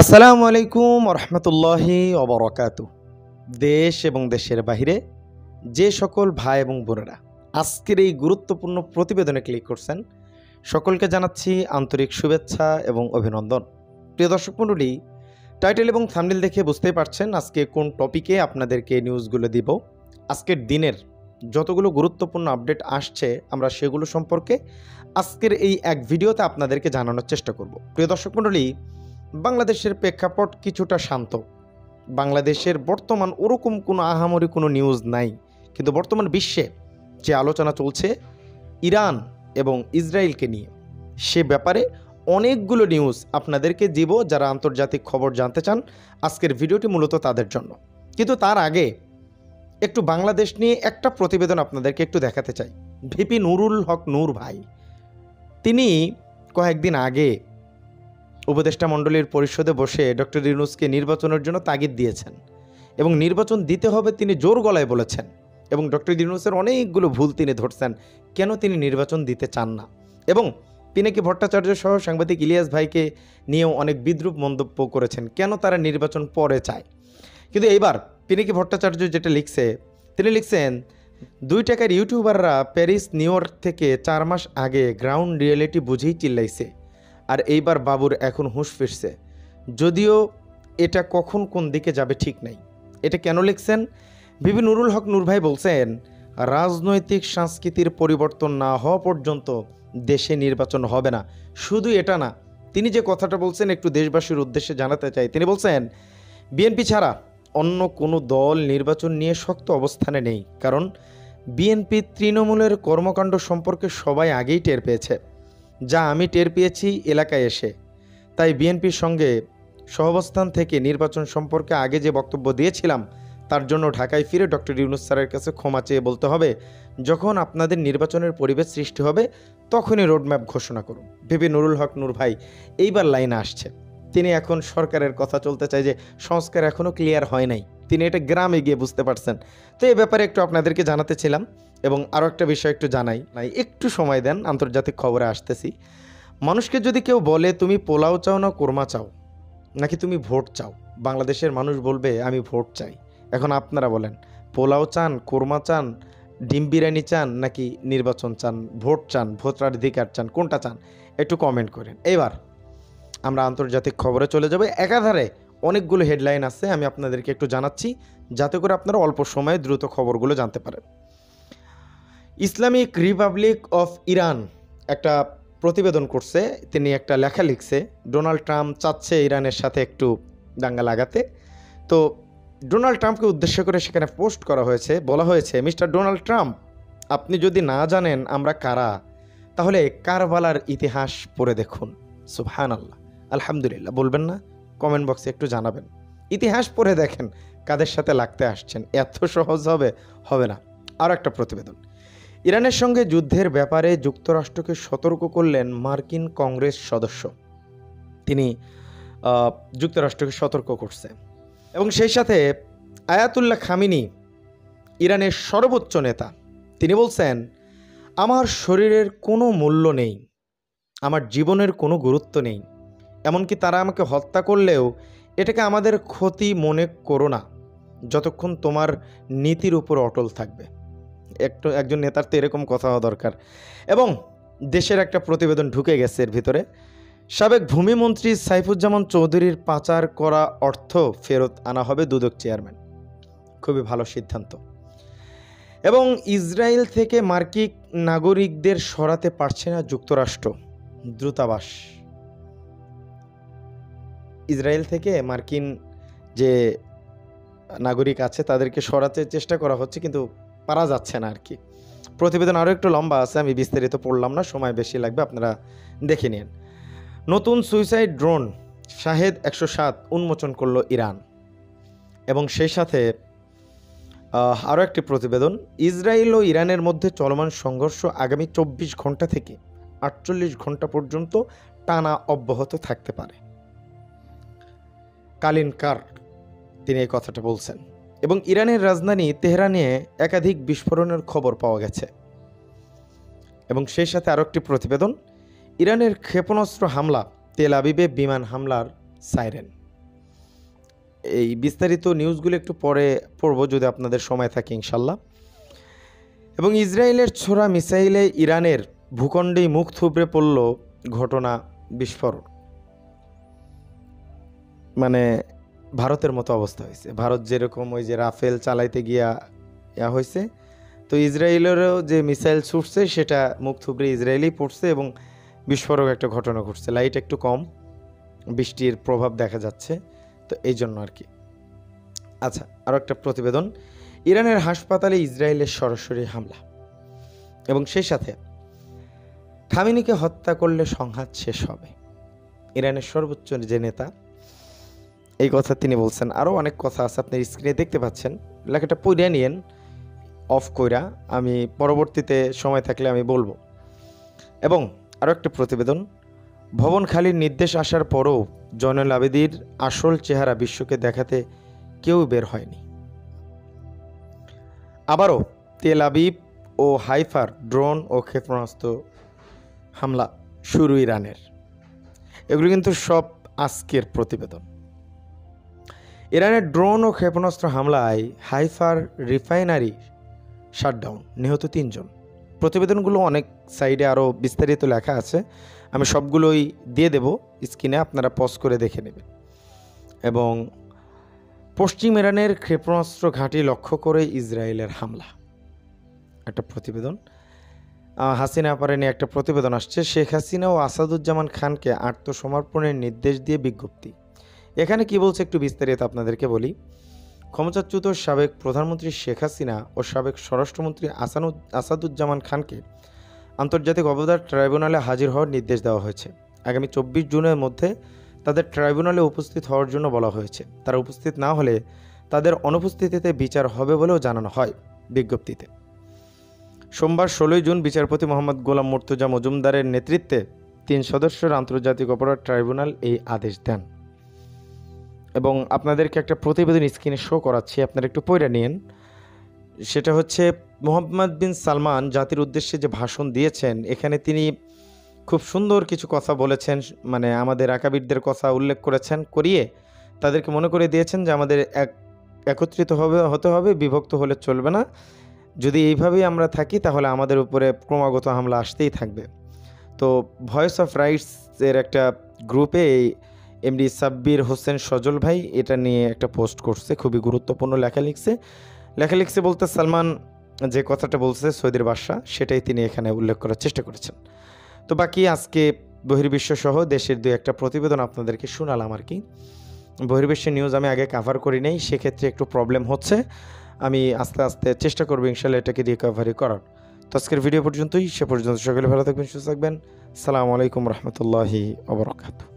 আসসালামু আলাইকুম রহমতুল্লাহি ওবরাকাতু। দেশ এবং দেশের বাহিরে যে সকল ভাই এবং বোনেরা আজকের এই গুরুত্বপূর্ণ প্রতিবেদনে ক্লিক করছেন, সকলকে জানাচ্ছি আন্তরিক শুভেচ্ছা এবং অভিনন্দন। প্রিয় দর্শক মণ্ডলী, টাইটেল এবং থাম্বনেল দেখে বুঝতেই পারছেন আজকে কোন টপিকে আপনাদেরকে নিউজগুলো দিব। আজকের দিনের যতগুলো গুরুত্বপূর্ণ আপডেট আসছে আমরা সেগুলো সম্পর্কে আজকের এই এক ভিডিওতে আপনাদেরকে জানানোর চেষ্টা করব। প্রিয় দর্শক মণ্ডলী, বাংলাদেশের প্রেক্ষাপট কিছুটা শান্ত। বাংলাদেশের বর্তমান ওরকম কোনো আহামরি কোনো নিউজ নাই, কিন্তু বর্তমান বিশ্বে যে আলোচনা চলছে ইরান এবং ইসরায়েলকে নিয়ে, সে ব্যাপারে অনেকগুলো নিউজ আপনাদেরকে দিব। যারা আন্তর্জাতিক খবর জানতে চান, আজকের ভিডিওটি মূলত তাদের জন্য। কিন্তু তার আগে একটু বাংলাদেশ নিয়ে একটা প্রতিবেদন আপনাদেরকে একটু দেখাতে চাই। ভিপি নুরুল হক নূর ভাই, তিনি কয়েকদিন আগে উপদেষ্টা মণ্ডলীর পরিষদে বসে ডক্টর ইউনূসকে নির্বাচনের জন্য তাগিদ দিয়েছেন এবং নির্বাচন দিতে হবে তিনি জোর গলায় বলেছেন। এবং ডক্টর ইউনূসের অনেকগুলো ভুল তিনি ধরছেন, কেন তিনি নির্বাচন দিতে চান না। এবং পিনাকি ভট্টাচার্য সহ সাংবাদিক ইলিয়াস ভাইকে নিয়েও অনেক বিদ্রূপ মন্তব্য করেছেন, কেন তারা নির্বাচন পরে চায়। কিন্তু এইবার পিনাকি ভট্টাচার্য যেটা লিখছে, তিনি লিখছেন 2 টাকার ইউটিউবাররা প্যারিস নিউ ইয়র্ক থেকে 4 মাস আগে গ্রাউন্ড রিয়েলিটি বুঝেই চিল্লাইছে, আর এইবার বাবুর এখন হুঁশ ফিরছে, যদিও এটা কখন কোন দিকে যাবে ঠিক নাই। এটা কেন লিখছেন? ভিপি নুরুল হক নূর ভাই বলছেন, রাজনৈতিক সংস্কৃতির পরিবর্তন না হওয়া পর্যন্ত দেশে নির্বাচন হবে না। শুধু এটা না, তিনি যে কথাটা বলছেন একটু দেশবাসীর উদ্দেশ্যে জানাতে চাই। তিনি বলছেন বিএনপি ছাড়া অন্য কোনো দল নির্বাচন নিয়ে শক্ত অবস্থানে নেই, কারণ বিএনপি তৃণমূলের কর্মকাণ্ড সম্পর্কে সবাই আগেই টের পেয়েছে, যা আমি টের পেয়েছি এলাকায় এসে। তাই বিএনপির সঙ্গে সহাবস্থান থেকে নির্বাচন সম্পর্কে আগে যে বক্তব্য দিয়েছিলাম, তার জন্য ঢাকায় ফিরে ডক্টর ইউনূস স্যারের কাছে ক্ষমা চেয়ে বলতে হবে, যখন আপনাদের নির্বাচনের পরিবেশ সৃষ্টি হবে তখনই রোডম্যাপ ঘোষণা করুন। ভিপি নুরুল হক নূর ভাই এইবার লাইনে আসছে। তিনি এখন সরকারের কথা চলতে চায় যে সংস্কার এখনও ক্লিয়ার হয় নাই, তিনি এটা গ্রামে গিয়ে বুঝতে পারছেন। তো এই ব্যাপারে একটু আপনাদেরকে জানাতে ছিলাম। এবং আরও একটা বিষয় একটু জানাই, একটু সময় দেন, আন্তর্জাতিক খবরে আসতেছি। মানুষকে যদি কেউ বলে তুমি পোলাও চাও না কোরমা চাও, নাকি তুমি ভোট চাও, বাংলাদেশের মানুষ বলবে আমি ভোট চাই। এখন আপনারা বলেন, পোলাও চান, কোরমা চান, ডিম বিরিয়ানি চান, নাকি নির্বাচন চান, ভোট চান, ভোটাধিকার চান, কোনটা চান? একটু কমেন্ট করেন। এবার আমরা আন্তর্জাতিক খবরে চলে যাব। একাধারে অনেকগুলো হেডলাইন আছে, আমি আপনাদেরকে একটু জানাচ্ছি যাতে করে আপনারা অল্প সময়ে দ্রুত খবরগুলো জানতে পারেন। ইসলামিক রিপাবলিক অফ ইরান একটা প্রতিবেদন করছে, তিনি একটা লেখা লিখছে, ডোনাল্ড ট্রাম্প চাচ্ছে ইরানের সাথে একটু দাঙ্গা লাগাতে। তো ডোনাল্ড ট্রাম্পকে উদ্দেশ্য করে সেখানে পোস্ট করা হয়েছে, বলা হয়েছে, মিস্টার ডোনাল্ড ট্রাম্প, আপনি যদি না জানেন আমরা কারা, তাহলে কারবালার ইতিহাস পড়ে দেখুন। সুবহানাল্লাহ, আলহামদুলিল্লাহ বলবেন না? কমেন্ট বক্সে একটু জানাবেন। ইতিহাস পড়ে দেখেন কাদের সাথে লাগতে আসছেন, এত সহজ হবে না। আর একটা প্রতিবেদন, ইরানের সঙ্গে যুদ্ধের ব্যাপারে যুক্তরাষ্ট্রকে সতর্ক করলেন মার্কিন কংগ্রেস সদস্য। তিনি যুক্তরাষ্ট্রকে সতর্ক করছে। এবং সেই সাথে আয়াতুল্লাহ খামিনি, ইরানের সর্বোচ্চ নেতা, তিনি বলছেন, আমার শরীরের কোনো মূল্য নেই, আমার জীবনের কোনো গুরুত্ব নেই, এমনকি তারা আমাকে হত্যা করলেও এটাকে আমাদের ক্ষতি মনে করো না, যতক্ষণ তোমার নীতির উপর অটল থাকবে। একজন নেতার তো এরকম কথা হওয়া দরকার। এবং দেশের একটা প্রতিবেদন ঢুকে গেছে এর ভিতরে, সাবেক ভূমিমন্ত্রী সাইফুজ্জামান চৌধুরীর পাচার করা অর্থ ফেরত আনা হবে দুদক চেয়ারম্যান। খুবই ভালো সিদ্ধান্ত। এবং ইসরায়েল থেকে মার্কিন নাগরিকদের সরাতে পারছে না যুক্তরাষ্ট্র, দূতাবাস। ইসরায়েল থেকে মার্কিন যে নাগরিক আছে তাদেরকে সরাতে চেষ্টা করা হচ্ছে, কিন্তু পারা যাচ্ছে না আর কি। প্রতিবেদন আরও একটু লম্বা আছে, আমি বিস্তারিত পড়লাম না, সময় বেশি লাগবে, আপনারা দেখে নিন। নতুন সুইসাইড ড্রোন শাহেদ 107 উন্মোচন করলো ইরান। এবং সেই সাথে আরও একটি প্রতিবেদন, ইসরায়েল ও ইরানের মধ্যে চলমান সংঘর্ষ আগামী 24 ঘন্টা থেকে 48 ঘন্টা পর্যন্ত টানা অব্যাহত থাকতে পারে। কালিন কার তিনি এই কথাটা বলছেন। এবং ইরানের রাজধানী তেহরানে একাধিক বিস্ফোরণের খবর পাওয়া গেছে। এবং সেই সাথে আরও একটি প্রতিবেদন, ইরানের ক্ষেপণাস্ত্র হামলা, তেল আবিবে বিমান হামলার সাইরেন। এই বিস্তারিত নিউজগুলো একটু পরে পড়ব যদি আপনাদের সময় থাকে ইনশাল্লাহ। এবং ইসরায়েলের ছোড়া মিসাইলে ইরানের ভূখণ্ডেই মুখ থুবড়ে পড়ল, ঘটনা বিস্ফোরণ। মানে ভারতের মতো অবস্থা হয়েছে। ভারত যেরকম ওই যে রাফেল চালাইতে গিয়া হয়েছে, তো ইসরায়েলেরও যে মিসাইল ছুটছে সেটা মুখ থুবড়ে ইসরায়েলেই পড়ছে এবং বিস্ফোরক একটা ঘটনা ঘটছে। লাইট একটু কম, বৃষ্টির প্রভাব দেখা যাচ্ছে, তো এই জন্য আর কি। আচ্ছা, আরও একটা প্রতিবেদন। ইরানের হাসপাতালে ইসরায়েলের সরাসরি হামলা এবং সেই সাথে খামেনিকে হত্যা করলে সংঘাত শেষ হবে, ইরানের সর্বোচ্চ যে নেতা এই কথা তিনি বলছেন। আরও অনেক কথা আছে, আপনি স্ক্রিনে দেখতে পাচ্ছেন। লেখাটা পড়ে নিয়েন অফ কইরা, আমি পরবর্তীতে সময় থাকলে আমি বলবো। এবং আরও একটা প্রতিবেদন। ভবন খালির নির্দেশ আসার পরও জয়নুল আবেদীর আসল চেহারা বিশ্বকে দেখাতে কেউ বের হয়নি। আবারও তেল আবিব ও হাইফার ড্রোন ও ক্ষেপণাস্ত্র হামলা শুরু ইরানের। এগুলো কিন্তু সব আজকের প্রতিবেদন। ইরানের ড্রোন ও ক্ষেপণাস্ত্র হামলায় হাইফার রিফাইনারি শাটডাউন, নিহত 3 জন। প্রতিবেদনগুলো অনেক সাইডে আরও বিস্তারিত লেখা আছে, আমি সবগুলোই দিয়ে দেব স্ক্রিনে, আপনারা পজ করে দেখে নেবেন। এবং পশ্চিম ইরানের ক্ষেপণাস্ত্র ঘাঁটি লক্ষ্য করে ইসরায়েলের হামলা, একটা প্রতিবেদন। হাসিনা আপারে নিয়ে একটা প্রতিবেদন আসছে। শেখ হাসিনা ও আসাদুজ্জামান খানকে আত্মসমর্পণের নির্দেশ দিয়ে বিজ্ঞপ্তি। এখানে কি বলছে একটু বিস্তারিত আপনাদেরকে বলি। ক্ষমতাচ্যুত সাবেক প্রধানমন্ত্রী শেখ হাসিনা ও সাবেক স্বরাষ্ট্রমন্ত্রী আসাদুজ্জামান খানকে আন্তর্জাতিক অপরাধ ট্রাইব্যুনালে হাজির হওয়ার নির্দেশ দেওয়া হয়েছে। আগামী 24 জুনের মধ্যে তাদের ট্রাইব্যুনালে উপস্থিত হওয়ার জন্য বলা হয়েছে। তারা উপস্থিত না হলে তাদের অনুপস্থিতিতে বিচার হবে বলেও জানানো হয় বিজ্ঞপ্তিতে। সোমবার 16 জুন বিচারপতি মোহাম্মদ গোলাম মুর্তজা মজুমদারের নেতৃত্বে 3 সদস্যের আন্তর্জাতিক অপরাধ ট্রাইব্যুনাল এই আদেশ দেন। এবং আপনাদেরকে একটা প্রতিবেদন স্ক্রিনে শো করাচ্ছি, আপনারা একটু পড়ে নিন। সেটা হচ্ছে মোহাম্মদ বিন সালমান জাতির উদ্দেশ্যে যে ভাষণ দিয়েছেন, এখানে তিনি খুব সুন্দর কিছু কথা বলেছেন, মানে আমাদের আকাবিরদের কথা উল্লেখ করেছেন, করিয়ে তাদেরকে মনে করে দিয়েছেন যে আমাদের একত্রিত হতে হবে, বিভক্ত হলে চলবে না। যদি এইভাবেই আমরা থাকি তাহলে আমাদের উপরে ক্রমাগত হামলা আসতেই থাকবে। তো ভয়েস অফ রাইটসের একটা গ্রুপে এই এমডি সাব্বির হোসেন সজল ভাই এটা নিয়ে একটা পোস্ট করছে, খুবই গুরুত্বপূর্ণ লেখা লিখছে বলতে সালমান যে কথাটা বলছে সৌদির বাদশা, সেটাই তিনি এখানে উল্লেখ করার চেষ্টা করেছেন। তো বাকি আজকে বহির্বিশ্ব সহ দেশের 2-1টা প্রতিবেদন আপনাদেরকে শোনালাম আর কি। বহির্বিশ্বের নিউজ আমি আগে কাভার করি নাই, সেক্ষেত্রে একটু প্রবলেম হচ্ছে। আমি আস্তে আস্তে চেষ্টা করবো ইনশাল্লাহ এটাকে রিকভারি করার। তো আজকের ভিডিও পর্যন্তই, সে পর্যন্ত সকলে ভালো থাকবেন, সুস্থ থাকবেন। আসসালামু আলাইকুম রহমতুল্লাহি ওয়া বারাকাতুহু।